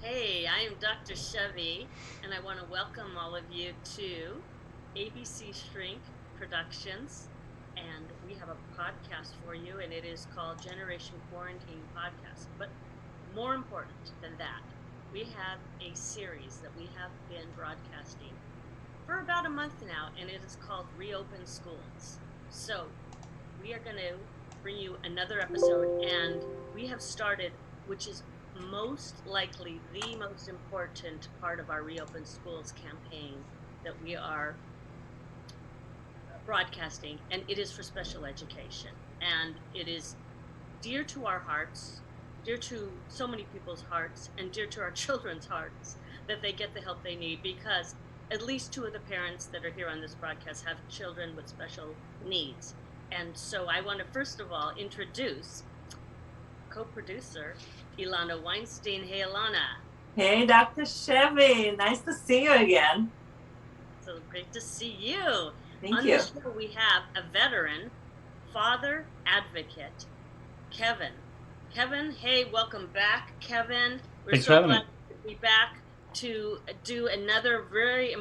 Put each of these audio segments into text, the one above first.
Hey, I am Dr. Chevy, and I want to welcome all of you to ABCShrink Productions. And we have a podcast for you, and it is called Generation Quarantine Podcast. But more important than that, we have a series that we have been broadcasting for about a month now, and it is called Reopen Schools. So we are going to bring you another episode, and we have started, which is most likely the most important part of our Reopen Schools campaign that we are broadcasting, and it is for special education. And it is dear to our hearts, dear to so many people's hearts, and dear to our children's hearts that they get the help they need, because at least two of the parents that are here on this broadcast have children with special needs. And so I want to first of all introduce co-producer Ilana Weinstein. Hey, Ilana. Hey, Dr. Chevy. Nice to see you again. So great to see you. Thank On you. the show, we have a veteran, father advocate, Kevin. Kevin, hey, welcome back, Kevin. Thanks for having me. To be back to do another very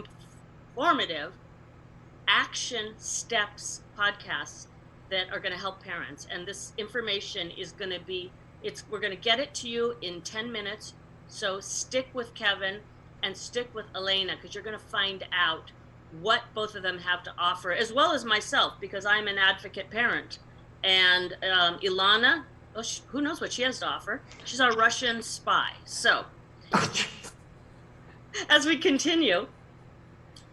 informative action steps podcast that are going to help parents. And this information is going to be we're going to get it to you in 10 minutes. So stick with Kevin and stick with Elena, because you're going to find out what both of them have to offer, as well as myself, because I'm an advocate parent. And Ilana, who knows what she has to offer? She's our Russian spy. So as we continue,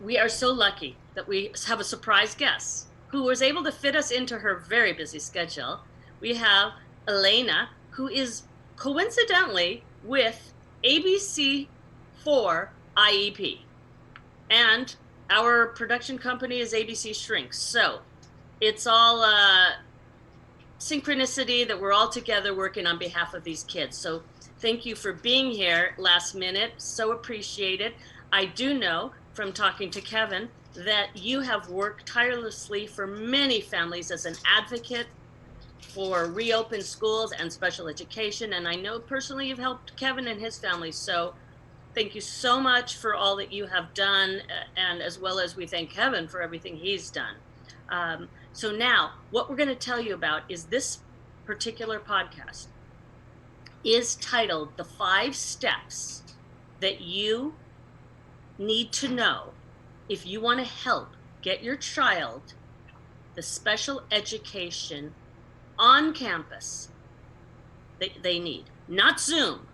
we are so lucky that we have a surprise guest who was able to fit us into her very busy schedule. We have Elena, who is coincidentally with ABC IEP. And our production company is ABCShrink. So it's all synchronicity that we're all together working on behalf of these kids. So thank you for being here last minute. So appreciated. I do know from talking to Kevin that you have worked tirelessly for many families as an advocate for Reopen Schools and special education. And I know personally you've helped Kevin and his family. So thank you so much for all that you have done. And as well as we thank Kevin for everything he's done. So now what we're going to tell you about is this particular podcast is titled The 5 Steps That You Need to Know if you want to help get your child the special education on campus that they need, not Zoom,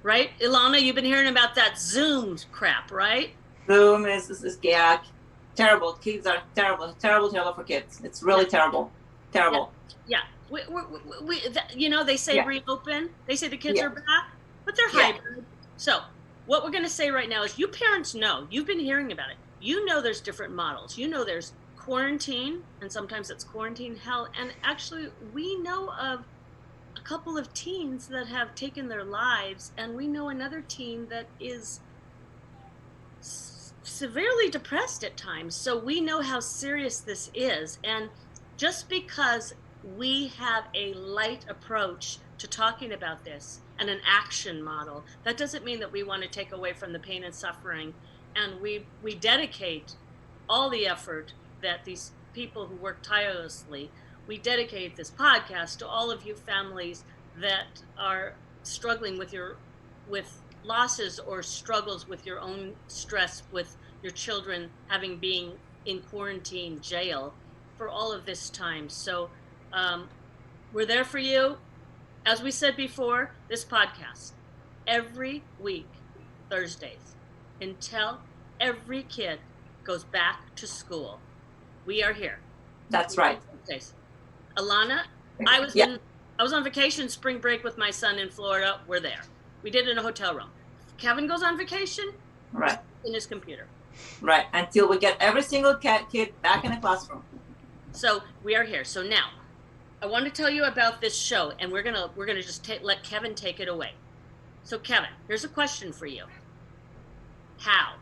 right? Ilana, you've been hearing about that Zoom crap, right? Zoom is yeah, terrible. Kids are terrible for kids. It's really terrible. Yeah. They say reopen. They say the kids are back, but they're hybrid. So what we're going to say right now is you parents know, you've been hearing about it. You know there's different models. You know there's quarantine, and sometimes it's quarantine hell. And actually, we know of a couple of teens that have taken their lives, and we know another teen that is severely depressed at times. So we know how serious this is. And just because we have a light approach to talking about this and an action model, that doesn't mean that we want to take away from the pain and suffering. And we dedicate all the effort that these people who work tirelessly, we dedicate this podcast to all of you families that are struggling with losses or struggles with your own stress with your children having been in quarantine jail for all of this time. So we're there for you. As we said before, this podcast every week, Thursdays, until every kid goes back to school. We are here. That's right. Alana, I was on vacation, spring break with my son in Florida. We're there. We did it in a hotel room. Kevin goes on vacation. Right. In his computer. Right. Until we get every single kid back in the classroom. So we are here. So now, I want to tell you about this show, and we're gonna just let Kevin take it away. So Kevin, here's a question for you. How?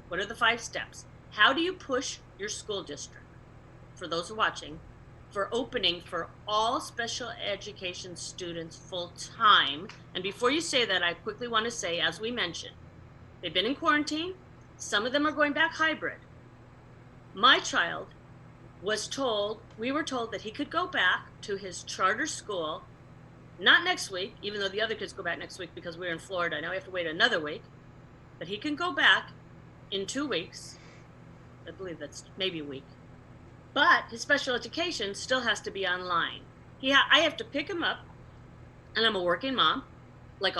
What are the 5 steps? How do you push your school district, for those who are watching, for opening for all special education students full time. And before you say that, I quickly want to say, as we mentioned, they've been in quarantine. Some of them are going back hybrid. My child we were told that he could go back to his charter school, not next week, even though the other kids go back next week because we're in Florida. Now we have to wait another week, but he can go back in 2 weeks. I believe that's maybe a week. But his special education still has to be online. I have to pick him up, and I'm a working mom, like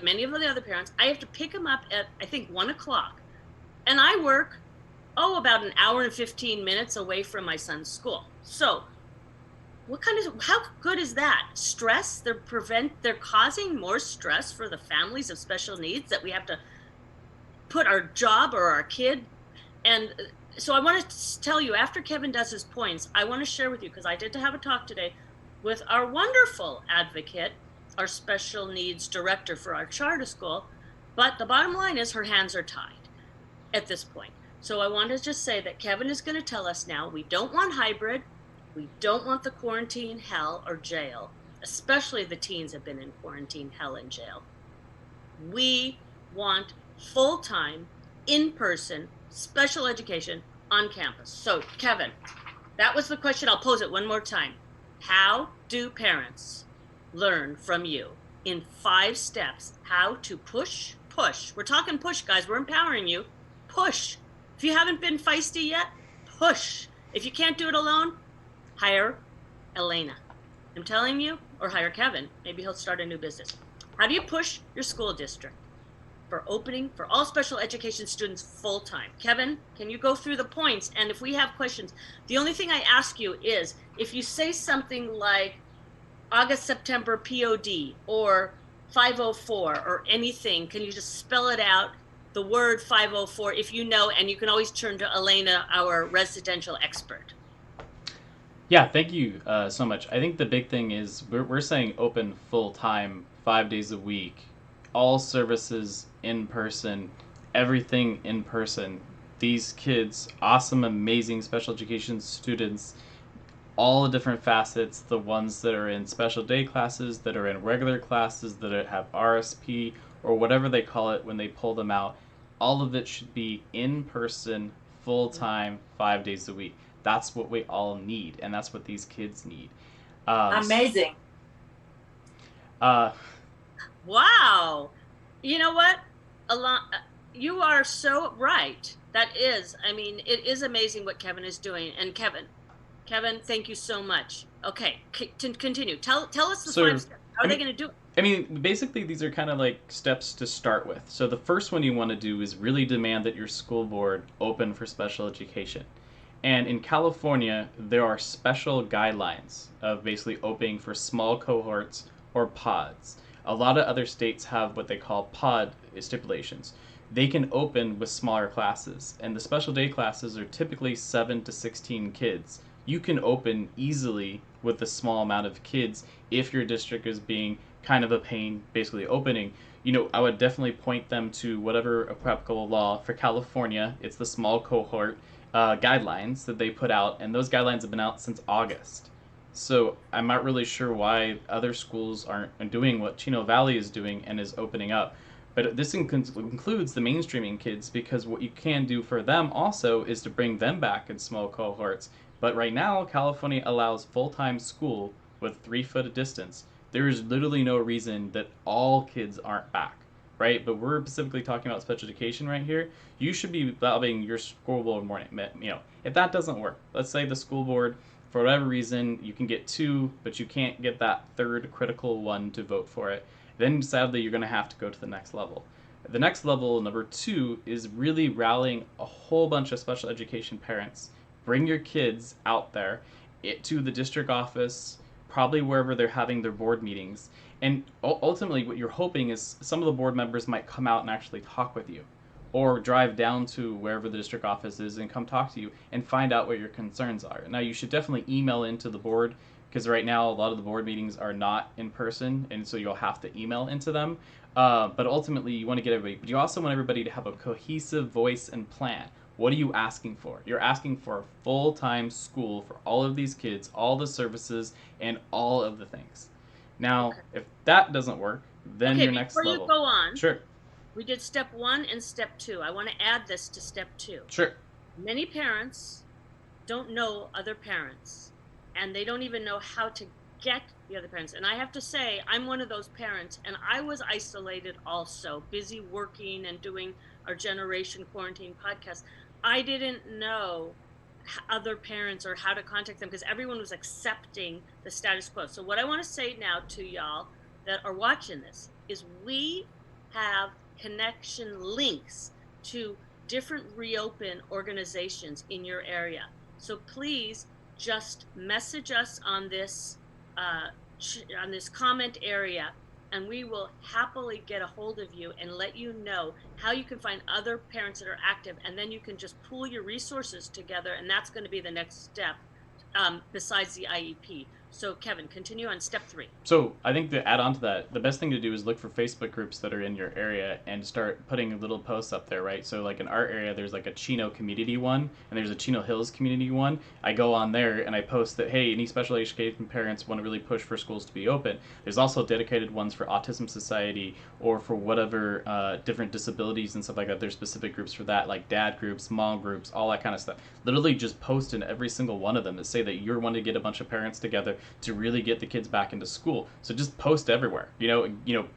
many of the other parents. I have to pick him up at, I think, 1 o'clock. And I work, about an hour and 15 minutes away from my son's school. So how good is that? Stress? They're causing more stress for the families of special needs that we have to put our job or our kid. And so I want to tell you, after Kevin does his points, I want to share with you, because I did have a talk today with our wonderful advocate, our special needs director for our charter school. But the bottom line is her hands are tied at this point. So I want to just say that Kevin is going to tell us now, we don't want hybrid. We don't want the quarantine hell or jail, especially the teens have been in quarantine hell and jail. We want full-time, in-person, special education on campus. So Kevin, that was the question. I'll pose it one more time. How do parents learn from you in 5 steps how to push? We're talking push, guys. We're empowering you. Push. If you haven't been feisty yet, push. If you can't do it alone, hire Elena. I'm telling you, or hire Kevin. Maybe he'll start a new business. How do you push your school district for opening for all special education students full time? Kevin, can you go through the points? And if we have questions, the only thing I ask you is, if you say something like August, September POD or 504 or anything, can you just spell it out? The word 504, if you know, and you can always turn to Elena, our residential expert. Yeah, thank you so much. I think the big thing is we're saying open full time, 5 days a week, all services in person, everything in person. These kids, awesome, amazing special education students, all the different facets, the ones that are in special day classes, that are in regular classes, that have RSP, or whatever they call it when they pull them out, all of it should be in person, full time, 5 days a week. That's what we all need, and that's what these kids need. Amazing. Wow. You know what? You are so right. That is, it is amazing what Kevin is doing. And Kevin, thank you so much. Okay, continue. Tell us the 5 steps. How are they going to do it? Basically, these are kind of like steps to start with. So the first one you want to do is really demand that your school board open for special education. And in California, there are special guidelines of basically opening for small cohorts or pods. A lot of other states have what they call pod stipulations. They can open with smaller classes, and the special day classes are typically 7 to 16 kids. You can open easily with a small amount of kids if your district is being kind of a pain, basically opening. I would definitely point them to whatever applicable law for California. It's the small cohort guidelines that they put out, and those guidelines have been out since August. So I'm not really sure why other schools aren't doing what Chino Valley is doing and is opening up. But this includes the mainstreaming kids, because what you can do for them also is to bring them back in small cohorts. But right now, California allows full-time school with 3 foot of distance. There is literally no reason that all kids aren't back, right? But we're specifically talking about special education right here. You should be allowing your school board morning. If that doesn't work, let's say the school board, for whatever reason, you can get 2, but you can't get that 3rd critical one to vote for it. Then sadly, you're going to have to go to the next level. The next level, number 2, is really rallying a whole bunch of special education parents. Bring your kids out there to the district office, probably wherever they're having their board meetings. And ultimately, what you're hoping is some of the board members might come out and actually talk with you, or drive down to wherever the district office is and come talk to you and find out what your concerns are. Now, you should definitely email into the board, because right now a lot of the board meetings are not in person, and so you'll have to email into them. But ultimately, you want to get everybody. But you also want everybody to have a cohesive voice and plan. What are you asking for? You're asking for a full-time school for all of these kids, all the services, and all of the things. Now, Okay. if that doesn't work, then Okay, your next before level. you go on, Sure, we did step 1 and step 2. I want to add this to step 2. sure. Many parents don't know other parents, and they don't even know how to get the other parents. And I have to say, I'm one of those parents, and I was isolated also, busy working and doing our Generation Quarantine podcast. I didn't know other parents or how to contact them because everyone was accepting the status quo. So what I want to say now to y'all that are watching this is we have connection links to different reopen organizations in your area. So please just message us on this comment area, and we will happily get a hold of you and let you know how you can find other parents that are active, and then you can just pool your resources together, and that's going to be the next step besides the IEP. So Kevin, continue on step 3. So I think to add on to that, the best thing to do is look for Facebook groups that are in your area and start putting little posts up there, right? So like in our area, there's like a Chino community one, and there's a Chino Hills community one. I go on there and I post that, hey, any special education parents want to really push for schools to be open. There's also dedicated ones for Autism Society or for whatever different disabilities and stuff like that. There's specific groups for that, like dad groups, mom groups, all that kind of stuff. Literally just post in every single one of them that say that you're wanting to get a bunch of parents together to really get the kids back into school. So just post everywhere.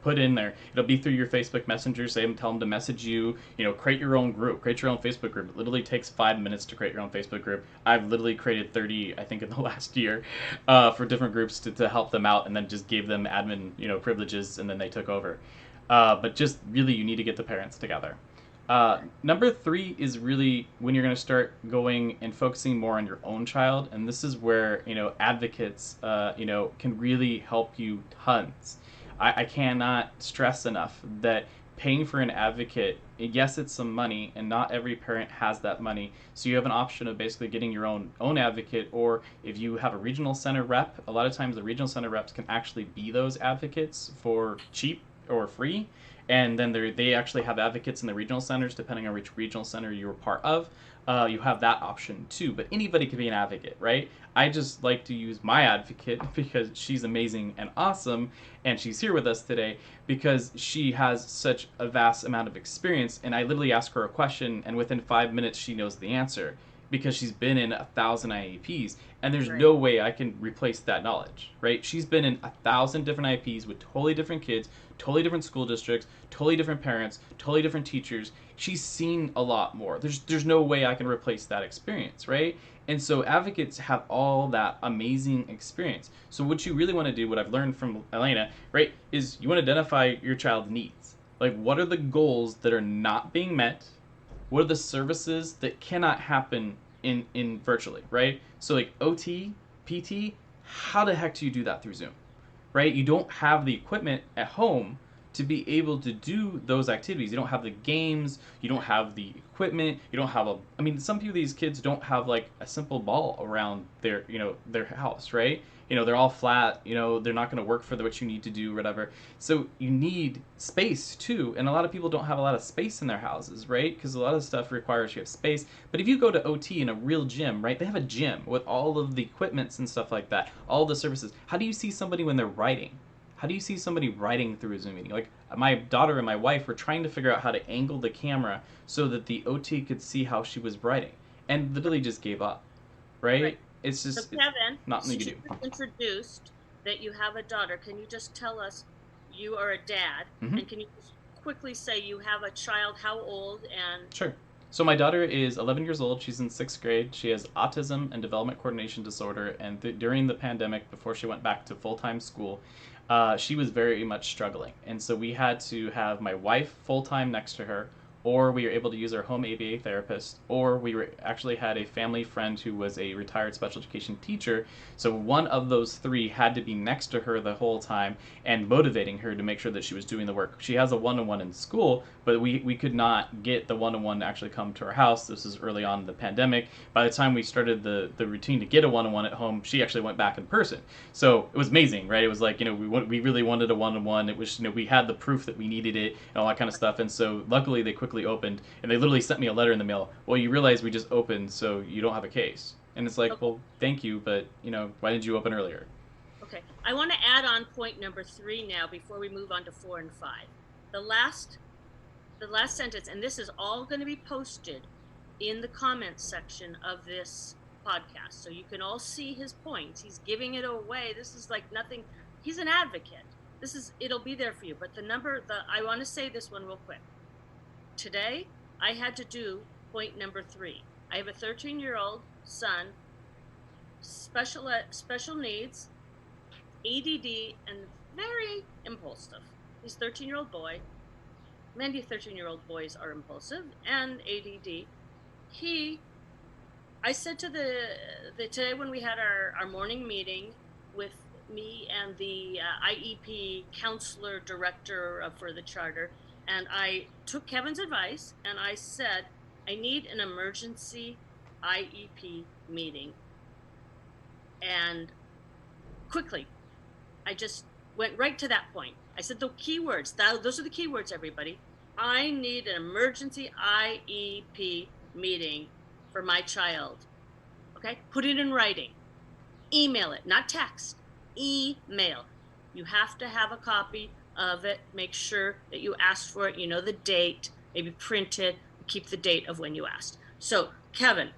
Put in there. It'll be through your Facebook Messenger. Tell them to message you. Create your own group. Create your own Facebook group. It literally takes 5 minutes to create your own Facebook group. I've literally created 30, I think, in the last year for different groups to help them out, and then just gave them admin, privileges, and then they took over. But just really, you need to get the parents together. Number 3 is really when you're going to start going and focusing more on your own child, and this is where advocates can really help you tons. I cannot stress enough that paying for an advocate, yes, it's some money, and not every parent has that money. So you have an option of basically getting your own advocate, or if you have a regional center rep, a lot of times the regional center reps can actually be those advocates for cheap or free. And then they actually have advocates in the regional centers, depending on which regional center you're part of. You have that option too, but anybody can be an advocate, right? I just like to use my advocate because she's amazing and awesome, and she's here with us today because she has such a vast amount of experience, and I literally ask her a question, and within 5 minutes she knows the answer because she's been in 1,000 IEPs, and there's Right. no way I can replace that knowledge, right? She's been in 1,000 different IEPs with totally different kids, totally different school districts, totally different parents, totally different teachers. She's seen a lot more. There's no way I can replace that experience, right? And so advocates have all that amazing experience. So what you really want to do, what I've learned from Elena, right, is you want to identify your child's needs. Like, what are the goals that are not being met? What are the services that cannot happen in virtually, right? So like OT, PT, how the heck do you do that through Zoom, right? You don't have the equipment at home to be able to do those activities. You don't have the games, you don't have the equipment, you don't have some of these kids don't have like a simple ball around their house, right? They're all flat, they're not going to work for what you need to do, whatever. So you need space too, and a lot of people don't have a lot of space in their houses, right? Because a lot of stuff requires you have space. But if you go to OT in a real gym, right, they have a gym with all of the equipments and stuff like that, all the services. How do you see somebody when they're writing? How do you see somebody writing through a Zoom meeting? Like, my daughter and my wife were trying to figure out how to angle the camera so that the OT could see how she was writing, and literally just gave up, right? It's just So Kevin, not something you since can do. you introduced that you have a daughter, can you just tell us you are a dad, Mhm. and can you just quickly say you have a child, how old, and Sure. So my daughter is 11 years old. She's in 6th grade. She has autism and development coordination disorder. And during the pandemic, before she went back to full-time school, she was very much struggling. And so we had to have my wife full-time next to her, or we were able to use our home ABA therapist, or actually had a family friend who was a retired special education teacher. So one of those 3 had to be next to her the whole time and motivating her to make sure that she was doing the work. She has a one-on-one in school, but we could not get the one-on-one to actually come to our house. This is early on in the pandemic. By the time we started the routine to get a one-on-one at home, she actually went back in person. So it was amazing, right? It was like, we really wanted a one-on-one. It was, we had the proof that we needed it and all that kind of stuff. And so luckily they quickly quickly opened, and they literally sent me a letter in the mail. Well, you realize we just opened, so you don't have a case. And it's like, Okay. well, thank you, but why didn't you open earlier? Okay, I want to add on point number 3 now before we move on to 4 and 5. The last sentence, and this is all going to be posted in the comments section of this podcast, so you can all see his points. He's giving it away. This is like nothing. He's an advocate. It'll be there for you. But I want to say this one real quick. Today, I had to do point number 3. I have a 13-year-old son, special needs, ADD, and very impulsive. He's a 13-year-old boy. Many 13-year-old boys are impulsive and ADD. I said to today when we had our morning meeting with me and the IEP counselor director for the charter, and I took Kevin's advice and I said, I need an emergency IEP meeting. And quickly, I just went right to that point. I said the keywords. Those are the keywords, everybody. I need an emergency IEP meeting for my child. Okay? Put it in writing. Email it, not text. Email. You have to have a copy of it. Make sure that you asked for it. You know the date. Maybe print it. Keep the date of when you asked. So, Kevin,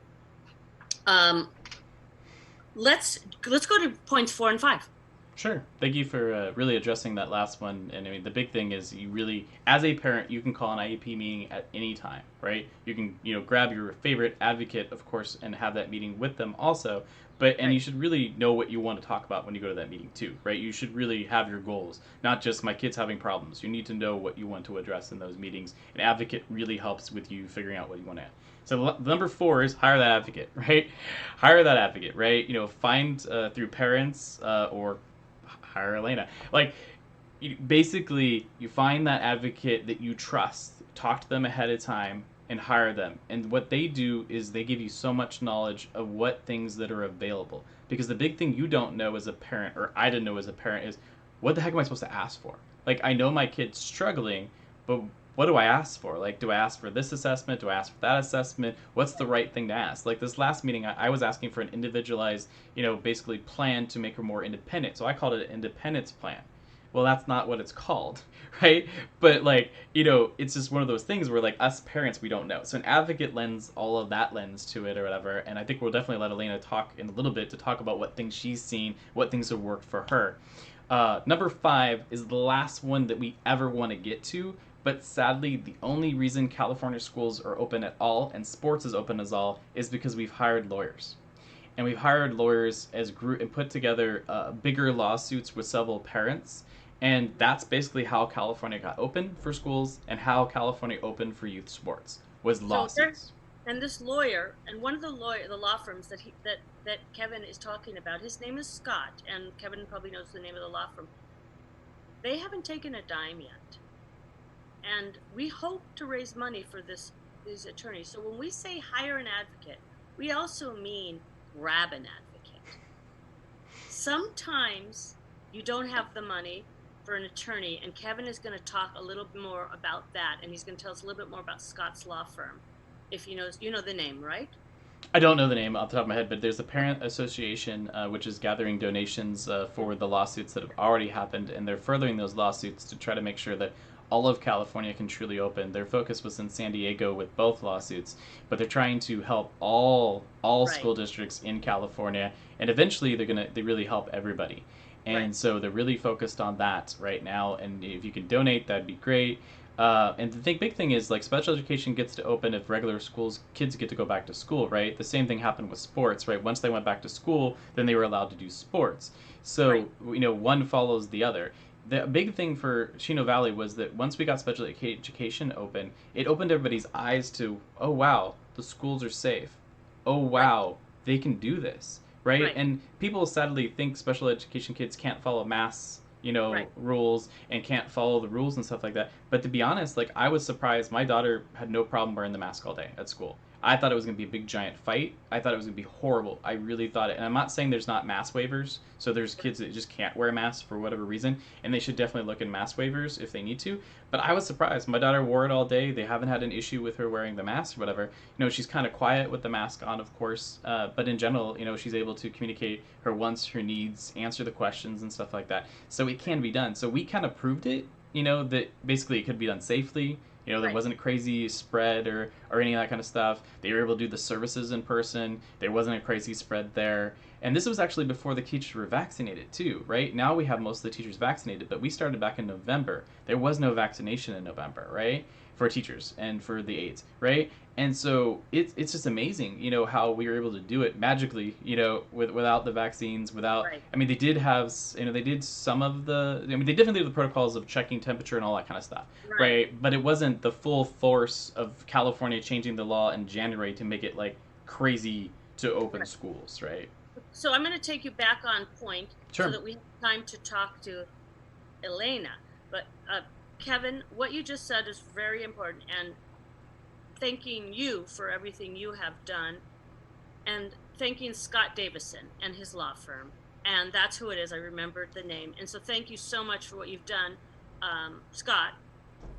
let's go to points 4 and 5. Sure. Thank you for really addressing that last one. And I mean, the big thing is you really, as a parent, you can call an IEP meeting at any time, right? You can, grab your favorite advocate, of course, and have that meeting with them also. And you should really know what you want to talk about when you go to that meeting too, right? You should really have your goals, not just my kid's having problems. You need to know what you want to address in those meetings. An advocate really helps with you figuring out what you want to add. So number 4 is hire that advocate, right? Hire that advocate, right? Find through parents or hire Elena. Basically, you find that advocate that you trust, talk to them ahead of time, and hire them. And what they do is they give you so much knowledge of what things that are available. Because the big thing you don't know as a parent, or I didn't know as a parent, is what the heck am I supposed to ask for? I know my kid's struggling, but what do I ask for? Do I ask for this assessment? Do I ask for that assessment? What's the right thing to ask? This last meeting, I was asking for an individualized, basically plan to make her more independent. So I called it an independence plan. Well, that's not what it's called, right? But it's just one of those things where us parents, we don't know. So an advocate lends all of that lens to it or whatever. And I think we'll definitely let Elena talk in a little bit to talk about what things she's seen, what things have worked for her. Number 5 is the last one that we ever want to get to. But sadly, the only reason California schools are open at all and sports is open as all is because we've hired lawyers. And we've hired lawyers as group and put together bigger lawsuits with several parents. And that's basically how California got open for schools and how California opened for youth sports was lawsuits. And this lawyer, and one of the law firms that Kevin is talking about, his name is Scott, and Kevin probably knows the name of the law firm. They haven't taken a dime yet. And we hope to raise money for these attorneys. So when we say hire an advocate, we also mean grab an advocate. Sometimes you don't have the money for an attorney, and Kevin is going to talk a little bit more about that, and he's going to tell us a little bit more about Scott's law firm. If you know the name, right? I don't know the name off the top of my head, but there's a parent association which is gathering donations for the lawsuits that have already happened, and they're furthering those lawsuits to try to make sure that all of California can truly open. Their focus was in San Diego with both lawsuits, but they're trying to help all school districts in California, and eventually they really help everybody. And so they're really focused on that right now, and if you can donate, that'd be great. And the big thing is special education gets to open if regular schools, kids get to go back to school, right? The same thing happened with sports, right? Once they went back to school, then they were allowed to do sports. So, one follows the other. The big thing for Chino Valley was that once we got special education open, it opened everybody's eyes to, oh, wow, the schools are safe. Oh, wow, they can do this, right? And people sadly think special education kids can't follow mass, rules and can't follow the rules and stuff like that. But to be honest, I was surprised. My daughter had no problem wearing the mask all day at school. I thought it was going to be a big giant fight. I thought it was going to be horrible. I really thought it. And I'm not saying there's not mask waivers. So there's kids that just can't wear masks for whatever reason, and they should definitely look in mask waivers if they need to. But I was surprised. My daughter wore it all day. They haven't had an issue with her wearing the mask or whatever. You know, she's kind of quiet with the mask on, of course. But in general, you know, she's able to communicate her wants, her needs, answer the questions and stuff like that. So it can be done. So we kind of proved it, you know, that basically it could be done safely. You know, there wasn't a crazy spread or any of that kind of stuff. They were able to do the services in person. There wasn't a crazy spread there. And this was actually before the teachers were vaccinated too, right? Now we have most of the teachers vaccinated, but we started back in November. There was no vaccination in November, right? For teachers and for the aides, right? And so it's just amazing, you know, how we were able to do it magically, you know, without the vaccines, without, I mean, they did have, you know, they did some of the, I mean, they definitely did the protocols of checking temperature and all that kind of stuff, right? But it wasn't the full force of California changing the law in January to make it like crazy to open schools, right? So I'm going to take you back on point Sure. so that we have time to talk to Elena. But Kevin, what you just said is very important, and thanking you for everything you have done, and thanking Scott Davison and his law firm. And that's who it is. I remembered the name. And so thank you so much for what you've done, Scott.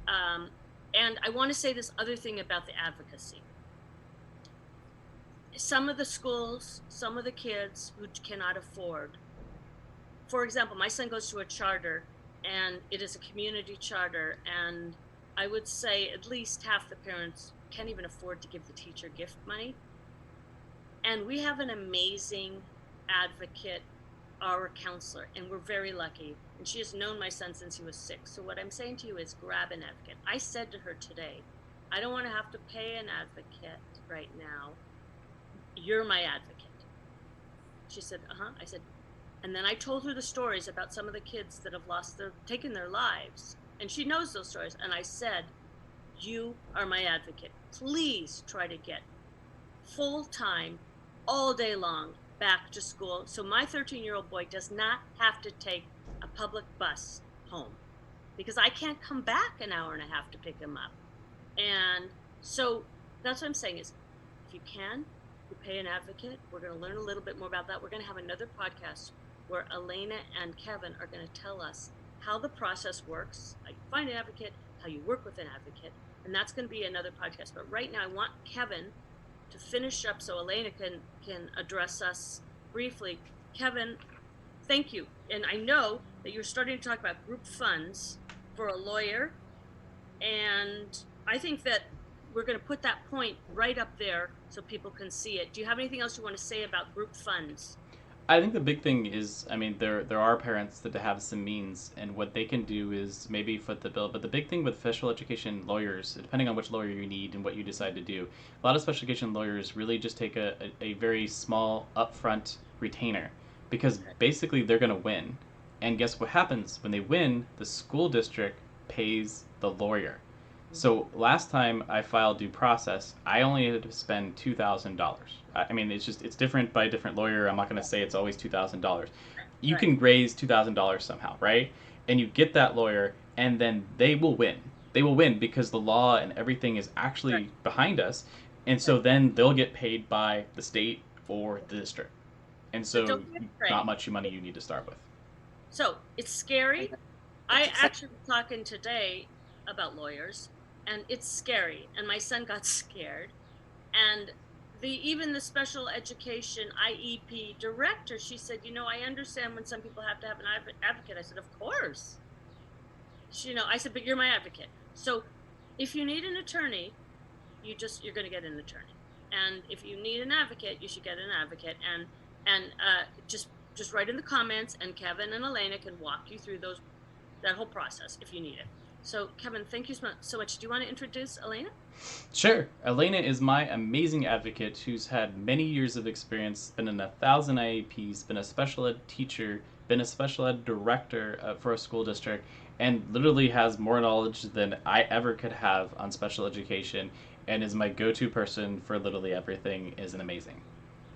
And I want to say this other thing about the advocacy. Some of the schools, some of the kids who cannot afford, for example, my son goes to a charter, and it is a community charter, and I would say at least half the parents can't even afford to give the teacher gift money. And we have an amazing advocate, our counselor, and we're very lucky. And she has known my son since he was 6. So what I'm saying to you is grab an advocate. I said to her today, I don't want to have to pay an advocate right now. You're my advocate. She said, I said, and then I told her the stories about some of the kids that have taken their lives. And she knows those stories. And I said, you are my advocate. Please try to get full-time, all day long, back to school. So my 13-year-old boy does not have to take a public bus home, because I can't come back an hour and a half to pick him up. And so that's what I'm saying is, if you can, you pay an advocate. We're going to learn a little bit more about that. We're going to have another podcast where Elena and Kevin are going to tell us how the process works, how you find an advocate, how you work with an advocate, and that's going to be another podcast. But right now I want Kevin to finish up so Elena can address us briefly. Kevin, thank you. And I know that you're starting to talk about group funds for a lawyer, and I think that we're going to put that point right up there so people can see it. Do you have anything else you want to say about group funds? I think the big thing is, I mean, there are parents that have some means, and what they can do is maybe foot the bill. But the big thing with special education lawyers, depending on which lawyer you need and what you decide to do, a lot of special education lawyers really just take a very small upfront retainer, because basically they're going to win. And guess what happens? When they win, the school district pays the lawyer. So last time I filed due process, I only had to spend $2,000. I mean, it's different by a different lawyer. I'm not going to say it's always $2,000. You can raise $2,000 somehow, right? And you get that lawyer, and then they will win. They will win because the law and everything is actually behind us. And so then they'll get paid by the state or the district. And so not much money you need to start with. So it's scary. I actually was talking today about lawyers, and it's scary. And my son got scared. And even the special education IEP director, she said, you know, I understand when some people have to have an advocate. I said, of course. I said, but you're my advocate. So if you need an attorney, you're going to get an attorney. And if you need an advocate, you should get an advocate. And just write in the comments, and Kevin and Elena can walk you through that whole process if you need it. So, Kevin, thank you so much. Do you want to introduce Elena? Sure. Elena is my amazing advocate who's had many years of experience, been in 1,000 IEPs, been a special ed teacher, been a special ed director for a school district, and literally has more knowledge than I ever could have on special education, and is my go-to person for literally everything. Is an amazing.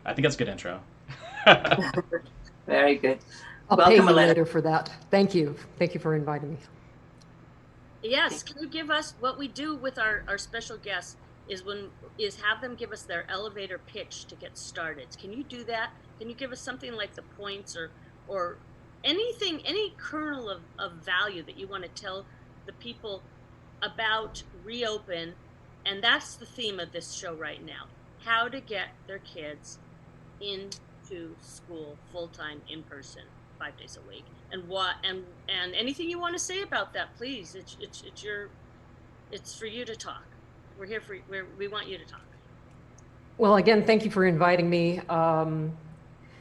I think that's a good intro. Very good. I'll pay you later for that. Thank you. Thank you for inviting me. Yes. Can you give us what we do with our special guests? is have them give us their elevator pitch to get started. Can you do that? Can you give us something like the points or anything, any kernel of value that you want to tell the people about Reopen? And that's the theme of this show right now: how to get their kids into school full-time, in person, 5 days a week. And what and anything you want to say about that, please. It's for you to talk. We're here for we want you to talk. Well, again, thank you for inviting me.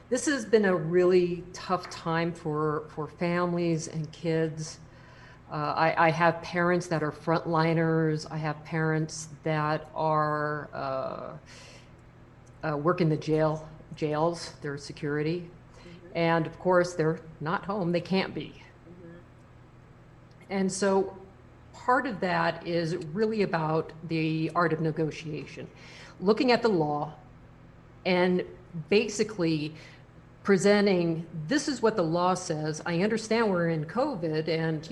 This has been a really tough time for families and kids. I have parents that are frontliners. I have parents that are work in the jails, they're security. And of course, they're not home. They can't be. And so part of that is really about the art of negotiation, looking at the law and basically presenting, this is what the law says. I understand we're in COVID, and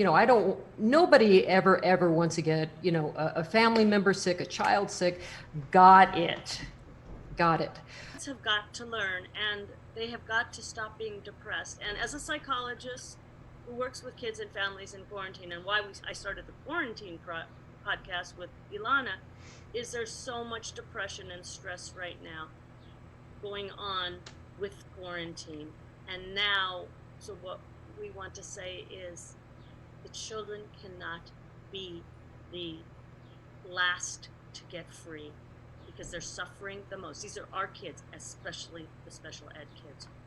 nobody ever wants to get, a family member sick, a child sick. Got it. Kids have got to learn, and they have got to stop being depressed. And as a psychologist who works with kids and families in quarantine, and why I started the quarantine podcast with Ilana, is there's so much depression and stress right now going on with quarantine. And now, so what we want to say is the children cannot be the last to get free, because they're suffering the most. These are our kids, especially the special ed kids.